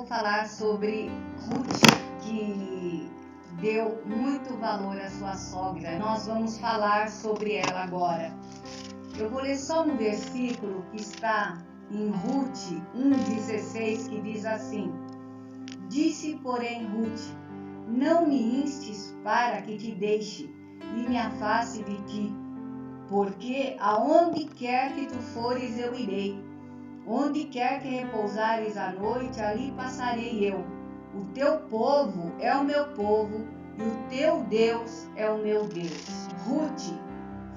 falar sobre Ruth, que deu muito valor à sua sogra. Nós vamos falar sobre ela agora. Eu vou ler só um versículo que está em Ruth 1,16, que diz assim: Disse, porém, Ruth: Não me instes para que te deixe e me afaste de ti, porque aonde quer que tu fores eu irei. Onde quer que repousares a noite, ali passarei eu. O teu povo é o meu povo, e o teu Deus é o meu Deus. Ruth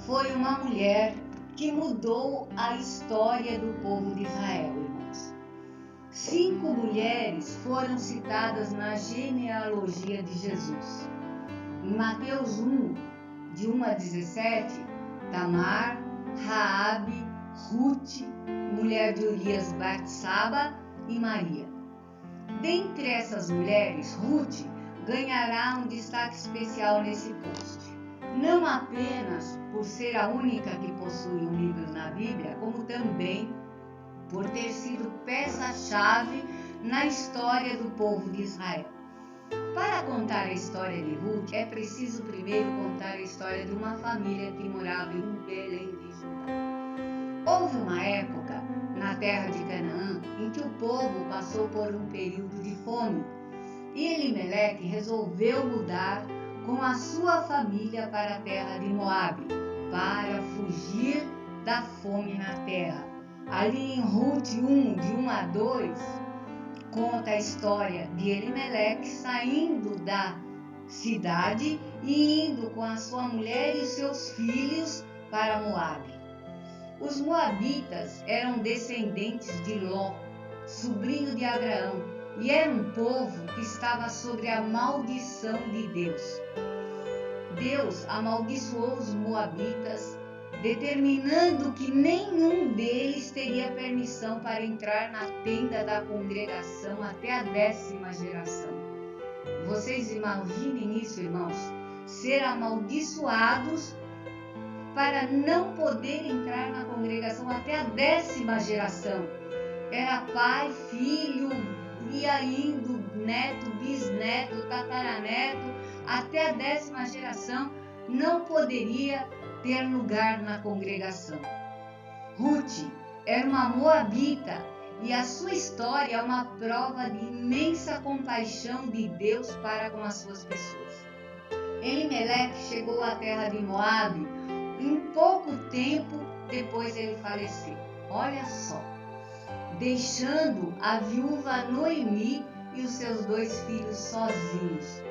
foi uma mulher que mudou a história do povo de Israel, irmãos. 5 mulheres foram citadas na genealogia de Jesus. Em Mateus 1, de 1 a 17, Tamar, Raabe, Ruth, mulher de Urias, Batsaba e Maria. Dentre essas mulheres, Ruth ganhará um destaque especial nesse post. Não apenas por ser a única que possui um livro na Bíblia, como também por ter sido peça-chave na história do povo de Israel. Para contar a história de Ruth, é preciso primeiro contar a história de uma família que morava em Belém de Judá. Houve uma época na terra de Canaã em que o povo passou por um período de fome e Elimeleque resolveu mudar com a sua família para a terra de Moabe para fugir da fome na terra. Ali em Ruth 1, de 1 a 2, conta a história de Elimeleque saindo da cidade e indo com a sua mulher e os seus filhos para Moabe. Os moabitas eram descendentes de Ló, sobrinho de Abraão, e era um povo que estava sobre a maldição de Deus. Deus amaldiçoou os moabitas, determinando que nenhum deles teria permissão para entrar na tenda da congregação até a 10ª geração. Vocês imaginem isso, irmãos? Ser amaldiçoados para não poder entrar na congregação até a 10ª geração. Era pai, filho, ia indo, neto, bisneto, tataraneto, até a 10ª geração não poderia ter lugar na congregação. Ruth era uma moabita e a sua história é uma prova de imensa compaixão de Deus para com as suas pessoas. Elimeleque chegou à terra de Moabe em pouco tempo depois ele faleceu. Olha só, deixando a viúva Noemi e os seus 2 filhos sozinhos,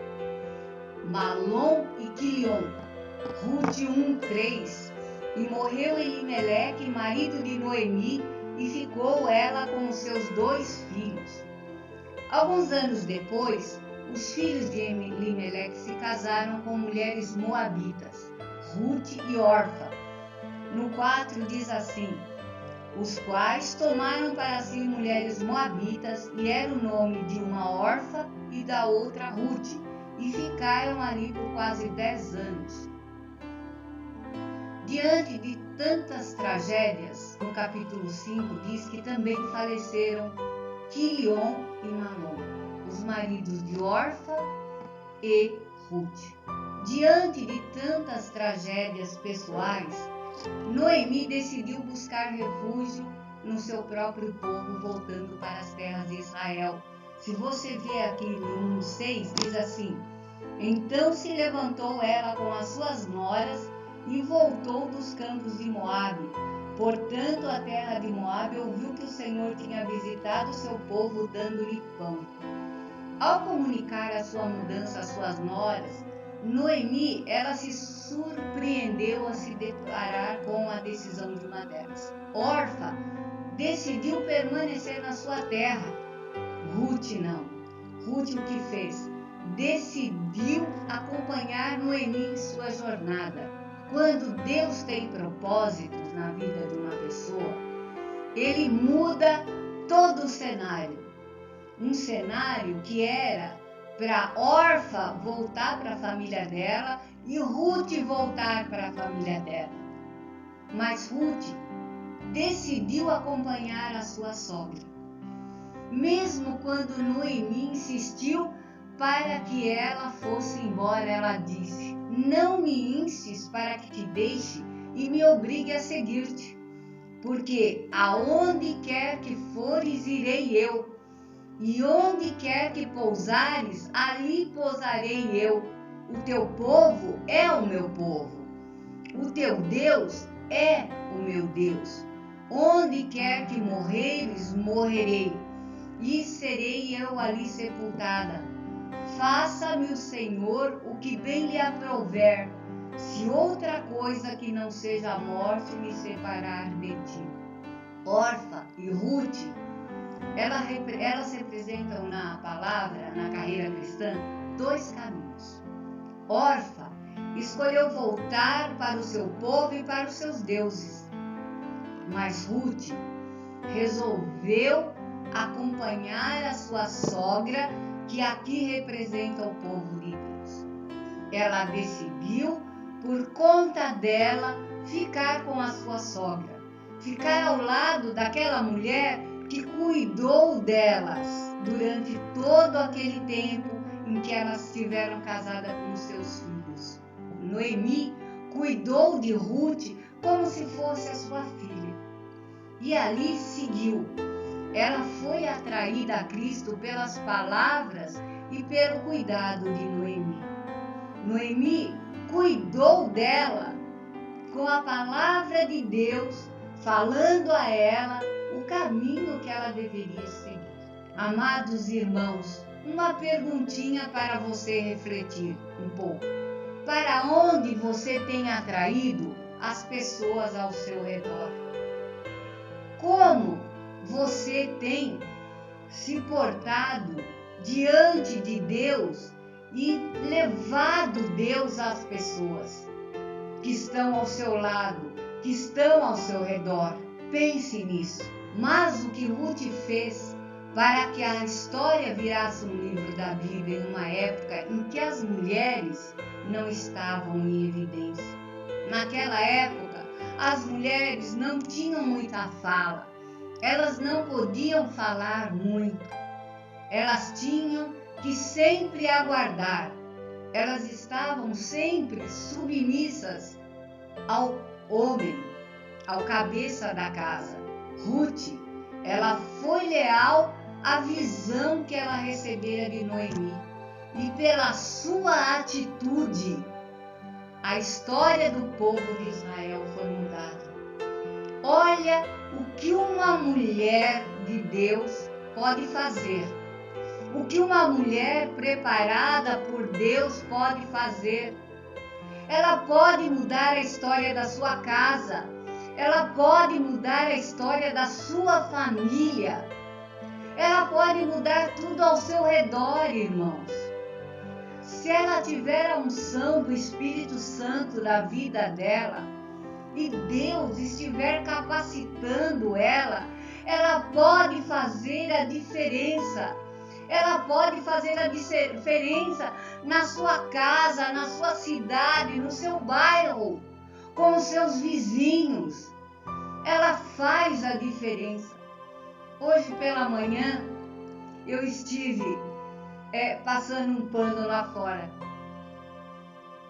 Malom e Quilion. Ruth 1:3. E morreu Elimeleque, marido de Noemi, e ficou ela com os seus 2 filhos. Alguns anos depois, os filhos de Elimeleque se casaram com mulheres moabitas, Ruth e Orfa. No 4 diz assim: os quais tomaram para si mulheres moabitas, e era o nome de uma Orfa e da outra Ruth, e ficaram ali por quase 10 anos. Diante de tantas tragédias, no capítulo 5 diz que também faleceram Quilion e Malom, os maridos de Orfa e Ruth. Diante de tantas tragédias pessoais, Noemi decidiu buscar refúgio no seu próprio povo, voltando para as terras de Israel. Se você vê aqui no 1:6, diz assim: então se levantou ela com as suas noras e voltou dos campos de Moabe. Portanto, a terra de Moabe ouviu que o Senhor tinha visitado o seu povo, dando-lhe pão. Ao comunicar a sua mudança às suas noras, Noemi, ela se surpreendeu a se deparar com a decisão de uma delas. Orfa decidiu permanecer na sua terra. Ruth não. Ruth o que fez? Decidiu acompanhar Noemi em sua jornada. Quando Deus tem propósitos na vida de uma pessoa, Ele muda todo o cenário. Um cenário que era para Orfa voltar para a família dela e Ruth voltar para a família dela. Mas Ruth decidiu acompanhar a sua sogra. Mesmo quando Noemi insistiu para que ela fosse embora, ela disse: não me instes para que te deixe e me obrigue a seguir-te, porque aonde quer que fores, irei eu, e onde quer que pousares, ali pousarei eu. O teu povo é o meu povo, o teu Deus é o meu Deus. Onde quer que morreres, morrerei, e serei eu ali sepultada. Faça-me o Senhor o que bem lhe aprouver, se outra coisa que não seja a morte me separar de ti. Orfa e Ruth, elas representam na palavra, na carreira cristã, dois caminhos. Orfa escolheu voltar para o seu povo e para os seus deuses, mas Ruth resolveu acompanhar a sua sogra, que aqui representa o povo de Deus. Ela decidiu, por conta dela, ficar com a sua sogra, ficar ao lado daquela mulher que cuidou delas durante todo aquele tempo em que elas estiveram casadas com os seus filhos. Noemi cuidou de Ruth como se fosse a sua filha. E ali seguiu. Ela foi atraída a Cristo pelas palavras e pelo cuidado de Noemi. Noemi cuidou dela com a palavra de Deus, falando a ela o caminho que ela deveria seguir. Amados irmãos, uma perguntinha para você refletir um pouco. Para onde você tem atraído as pessoas ao seu redor? Como você tem se portado diante de Deus e levado Deus às pessoas que estão ao seu lado, que estão ao seu redor? Pense nisso. Mas o que Ruth fez para que a história virasse um livro da Bíblia em uma época em que as mulheres não estavam em evidência. Naquela época, as mulheres não tinham muita fala. Elas não podiam falar muito. Elas tinham que sempre aguardar. Elas estavam sempre submissas ao homem, ao cabeça da casa. Ruth, ela foi leal à visão que ela recebera de Noemi. E pela sua atitude, a história do povo de Israel foi mudada. Olha o que uma mulher de Deus pode fazer. O que uma mulher preparada por Deus pode fazer. Ela pode mudar a história da sua casa. Ela pode mudar a história da sua família. Ela pode mudar tudo ao seu redor, irmãos. Se ela tiver a unção do Espírito Santo na vida dela, e Deus estiver capacitando ela, ela pode fazer a diferença. Ela pode fazer a diferença na sua casa, na sua cidade, no seu bairro, com os seus vizinhos. Ela faz a diferença. Hoje pela manhã eu estive passando um pano lá fora.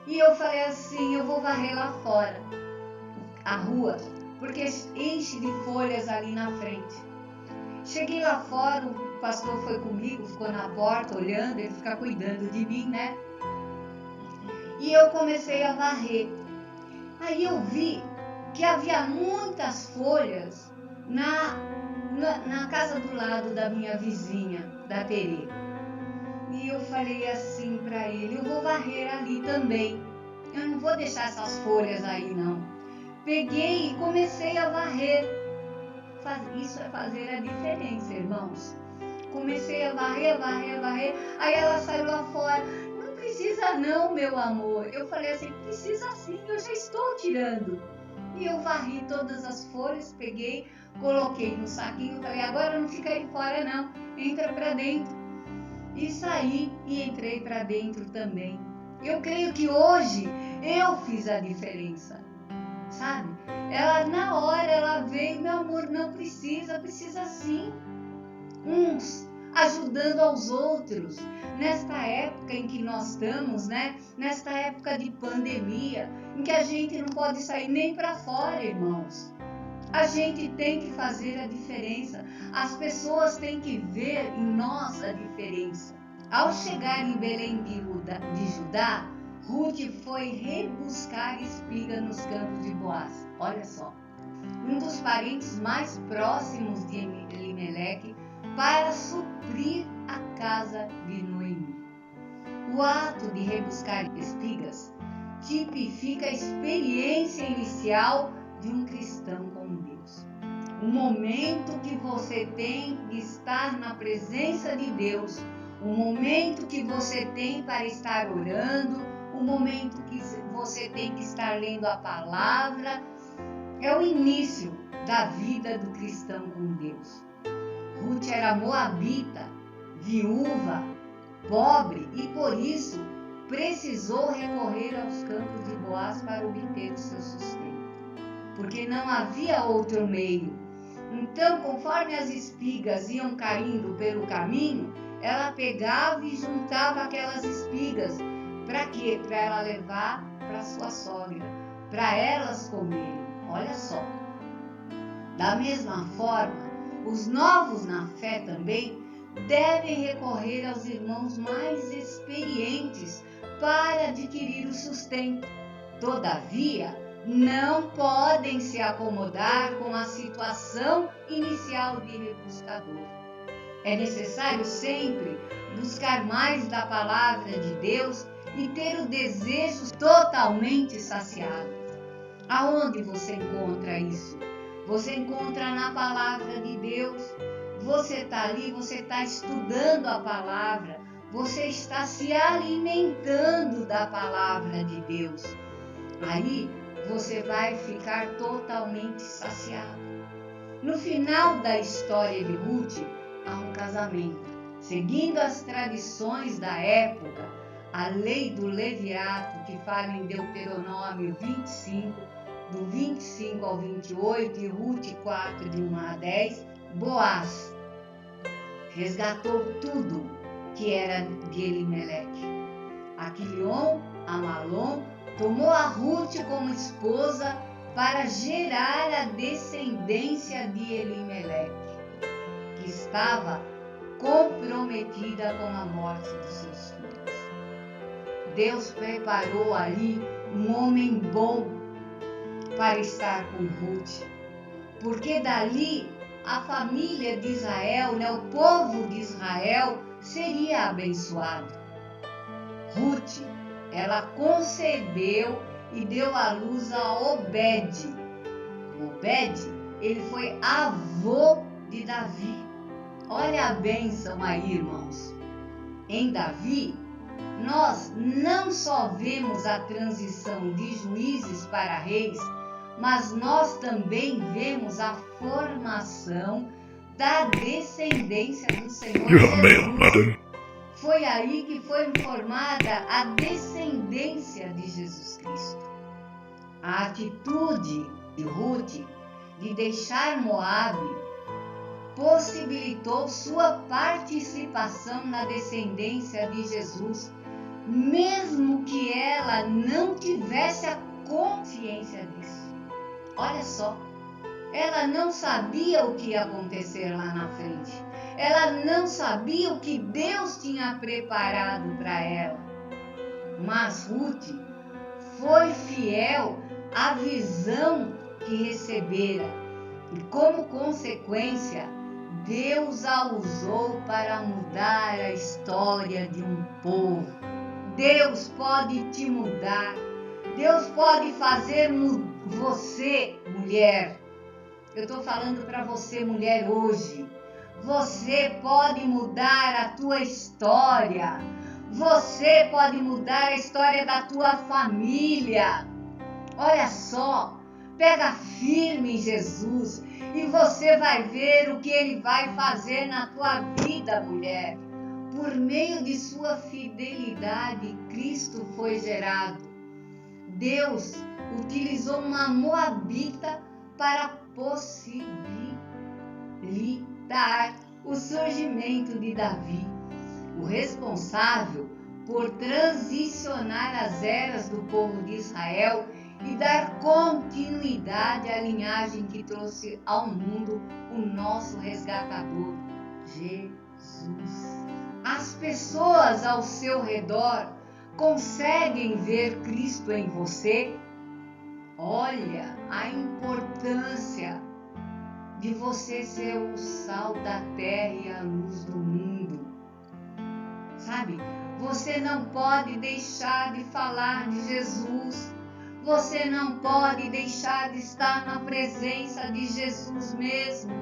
E eu falei assim, eu vou varrer lá fora a rua, porque enche de folhas ali na frente. Cheguei lá fora, o pastor foi comigo, ficou na porta olhando, ele fica cuidando de mim, né? E eu comecei a varrer. Aí eu vi que havia muitas folhas na casa do lado da minha vizinha, da Terê. E eu falei assim para ele, eu vou varrer ali também. Eu não vou deixar essas folhas aí não. Peguei e comecei a varrer. Isso é fazer a diferença, irmãos. Comecei a varrer. Aí ela saiu lá fora. Não precisa não, meu amor. Eu falei assim, precisa sim, eu já estou tirando. E eu varri todas as folhas, peguei, coloquei no saquinho. Falei, agora não fica aí fora não, entra para dentro. E saí e entrei para dentro também. Eu creio que hoje eu fiz a diferença. Sabe? Ela na hora ela veio, meu amor, não precisa sim. uns ajudando aos outros. Nesta época em que nós estamos, nesta época de pandemia, em que a gente não pode sair nem para fora, irmãos. A gente tem que fazer a diferença. As pessoas têm que ver em nós a diferença. Ao chegar em Belém de Judá, Ruth foi rebuscar espiga nos campos de Boaz. Olha só. Um dos parentes mais próximos de Elimeleque, para suprir a casa de Noemi. O ato de rebuscar espigas tipifica a experiência inicial de um cristão com Deus. O momento que você tem de estar na presença de Deus, o momento que você tem para estar orando, o momento que você tem que estar lendo a palavra, é o início da vida do cristão com Deus. Ruth era moabita, viúva, pobre e por isso precisou recorrer aos campos de Boaz para obter o seu sustento, porque não havia outro meio. Então, conforme as espigas iam caindo pelo caminho, ela pegava e juntava aquelas espigas. Para quê? Para ela levar para sua sogra, para elas comerem. Olha só. Da mesma forma, os novos na fé também devem recorrer aos irmãos mais experientes para adquirir o sustento. Todavia, não podem se acomodar com a situação inicial de rebuscador. É necessário sempre buscar mais da palavra de Deus e ter o desejo totalmente saciado. Aonde você encontra isso? Você encontra na palavra de Deus. Você está ali, você está estudando a palavra, você está se alimentando da palavra de Deus. Aí você vai ficar totalmente saciado. No final da história de Ruth, há um casamento. Seguindo as tradições da época, a lei do leviato, que fala em Deuteronômio 25, do 25 ao 28, e Ruth 4, de 1 a 10, Boaz resgatou tudo que era de Elimeleque. Aquilion, Amalom, tomou a Ruth como esposa para gerar a descendência de Elimeleque, que estava comprometida com a morte dos seus filhos. Deus preparou ali um homem bom para estar com Ruth, porque dali a família de Israel, o povo de Israel, seria abençoado. Ruth, ela concebeu e deu à luz a Obed. Obed, ele foi avô de Davi. Olha a bênção aí, irmãos. Em Davi, nós não só vemos a transição de juízes para reis, mas nós também vemos a formação da descendência do Senhor Jesus. Foi aí que foi formada a descendência de Jesus Cristo. A atitude de Ruth de deixar Moabe possibilitou sua participação na descendência de Jesus, mesmo que ela não tivesse a consciência disso. Olha só, ela não sabia o que ia acontecer lá na frente. Ela não sabia o que Deus tinha preparado para ela. Mas Ruth foi fiel à visão que recebera e, como consequência, Deus a usou para mudar a história de um povo. Deus pode te mudar. Deus pode fazer você, mulher. Eu estou falando para você, mulher, hoje. Você pode mudar a tua história. Você pode mudar a história da tua família. Olha só, pega firme em Jesus e você vai ver o que Ele vai fazer na tua vida, mulher. Por meio de sua fidelidade, Cristo foi gerado. Deus utilizou uma moabita para possibilitar o surgimento de Davi, o responsável por transicionar as eras do povo de Israel e dar continuidade à linhagem que trouxe ao mundo o nosso resgatador, Jesus. As pessoas ao seu redor conseguem ver Cristo em você? Olha a importância de você ser o sal da terra e a luz do mundo. Sabe? Você não pode deixar de falar de Jesus. Você não pode deixar de estar na presença de Jesus mesmo.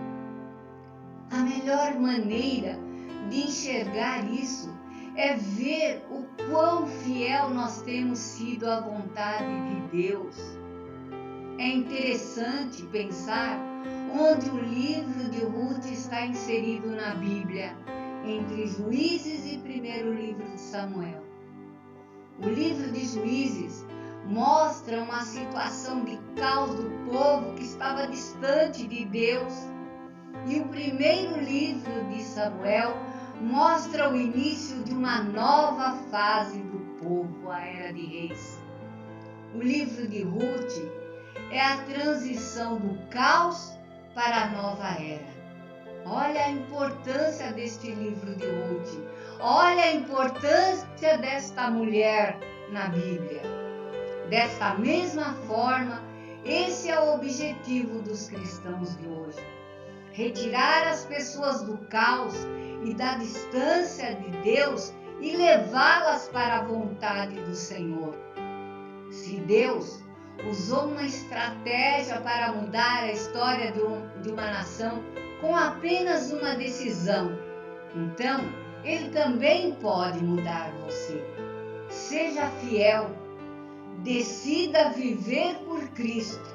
A melhor maneira de enxergar isso é ver o quão fiel nós temos sido à vontade de Deus. É interessante pensar onde o livro de Ruth está inserido na Bíblia, entre Juízes e primeiro livro de Samuel. O livro de Juízes mostra uma situação de caos do povo que estava distante de Deus. E o primeiro livro de Samuel mostra o início de uma nova fase do povo, a Era de Reis. O livro de Ruth é a transição do caos para a nova era. Olha a importância deste livro de Ruth. Olha a importância desta mulher na Bíblia. Desta mesma forma, esse é o objetivo dos cristãos de hoje. Retirar as pessoas do caos e da distância de Deus e levá-las para a vontade do Senhor. Se Deus usou uma estratégia para mudar a história de uma nação com apenas uma decisão, então Ele também pode mudar você. Seja fiel, decida viver por Cristo,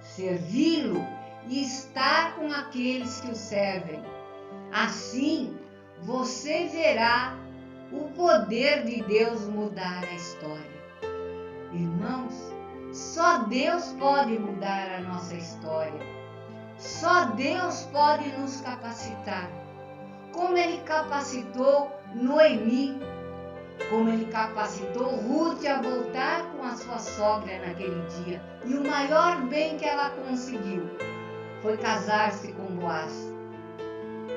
servi-lo e estar com aqueles que o servem. Assim, você verá o poder de Deus mudar a história. Irmãos, só Deus pode mudar a nossa história. Só Deus pode nos capacitar. Como Ele capacitou Noemi, como Ele capacitou Ruth a voltar com a sua sogra naquele dia. E o maior bem que ela conseguiu foi casar-se com Boaz.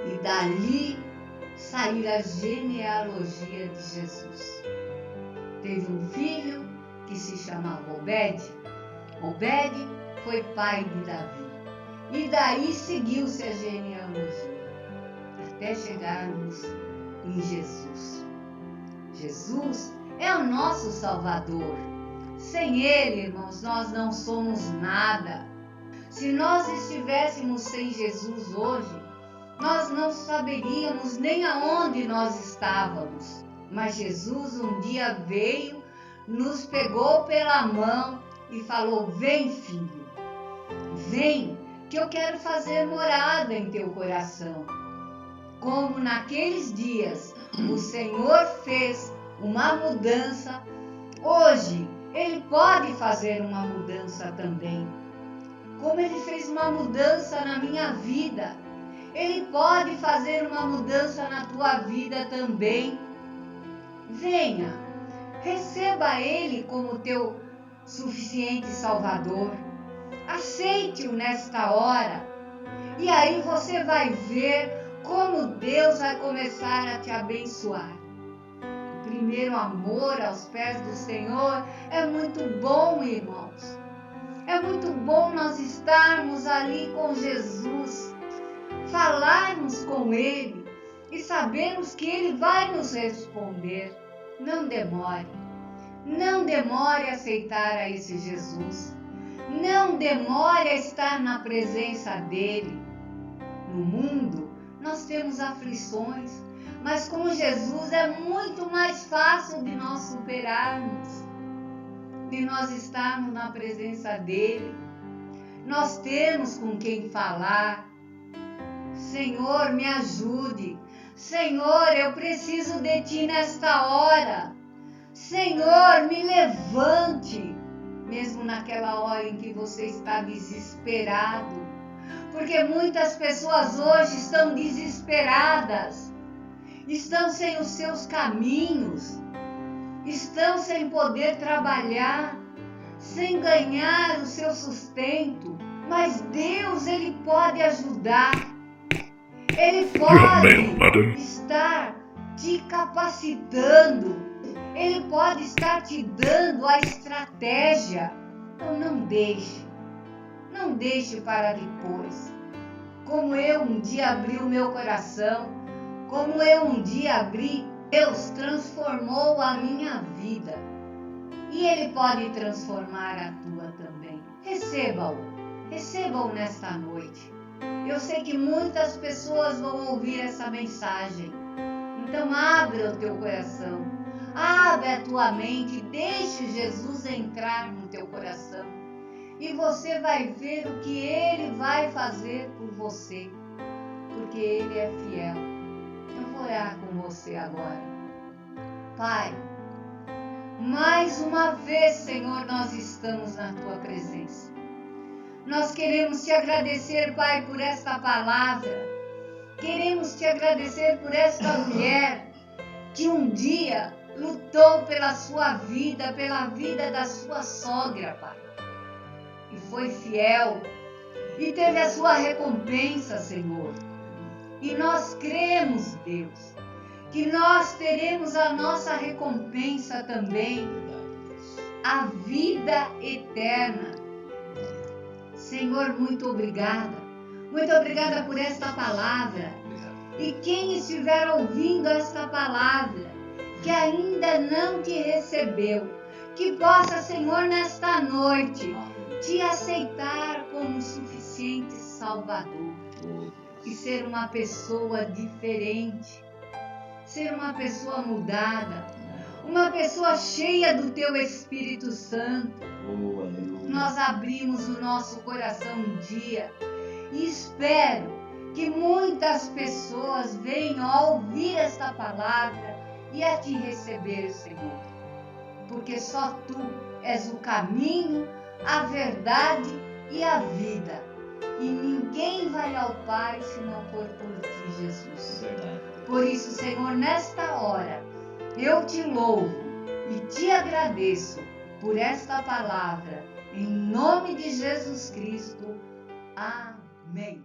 E dali sair a genealogia de Jesus. Teve um filho que se chamava Obed. Obed foi pai de Davi. E daí seguiu-se a genealogia, até chegarmos em Jesus. Jesus é o nosso Salvador. Sem Ele, irmãos, nós não somos nada. Se nós estivéssemos sem Jesus hoje, nós não saberíamos nem aonde nós estávamos. Mas Jesus um dia veio, nos pegou pela mão e falou: vem, filho, vem, que eu quero fazer morada em teu coração. Como naqueles dias o Senhor fez uma mudança, hoje Ele pode fazer uma mudança também. Como Ele fez uma mudança na minha vida, Ele pode fazer uma mudança na tua vida também. Venha, receba Ele como teu suficiente Salvador. Aceite-o nesta hora. E aí você vai ver como Deus vai começar a te abençoar. O primeiro amor aos pés do Senhor é muito bom, irmãos. É muito bom nós estarmos ali com Jesus, falarmos com Ele e sabermos que Ele vai nos responder. Não demore. Não demore a aceitar a esse Jesus. Não demore a estar na presença dEle. No mundo, nós temos aflições, mas com Jesus é muito mais fácil de nós superarmos, de nós estarmos na presença dEle. Nós temos com quem falar. Senhor, me ajude. Senhor, eu preciso de Ti nesta hora. Senhor, me levante. Mesmo naquela hora em que você está desesperado, Porque muitas pessoas hoje estão desesperadas, estão sem os seus caminhos, estão sem poder trabalhar, sem ganhar o seu sustento. Mas Deus, Ele pode ajudar. Ele pode estar te capacitando. Ele pode estar te dando a estratégia. Então não deixe para depois. Como eu um dia abri o meu coração, como eu um dia abri, Deus transformou a minha vida. E Ele pode transformar a tua também. Receba-o nesta noite. Eu sei que muitas pessoas vão ouvir essa mensagem. Então abre o teu coração, abre a tua mente, deixe Jesus entrar no teu coração. E você vai ver o que Ele vai fazer por você, porque Ele é fiel. Eu vou orar com você agora. Pai, mais uma vez, Senhor, nós estamos na Tua presença. Nós queremos Te agradecer, Pai, por esta palavra. Queremos Te agradecer por esta mulher que um dia lutou pela sua vida, pela vida da sua sogra, Pai. E foi fiel e teve a sua recompensa, Senhor. E nós cremos, Deus, que nós teremos a nossa recompensa também, a vida eterna. Senhor, muito obrigada. Muito obrigada por esta palavra. E quem estiver ouvindo esta palavra, que ainda não te recebeu, que possa, Senhor, nesta noite, te aceitar como suficiente Salvador. E ser uma pessoa diferente, ser uma pessoa mudada, uma pessoa cheia do Teu Espírito Santo. Nós abrimos o nosso coração um dia e espero que muitas pessoas venham a ouvir esta palavra e a te receber, Senhor. Porque só Tu és o caminho, a verdade e a vida. E ninguém vai ao Pai se não for por Ti, Jesus. Por isso, Senhor, nesta hora, eu Te louvo e Te agradeço por esta palavra. Em nome de Jesus Cristo. Amém.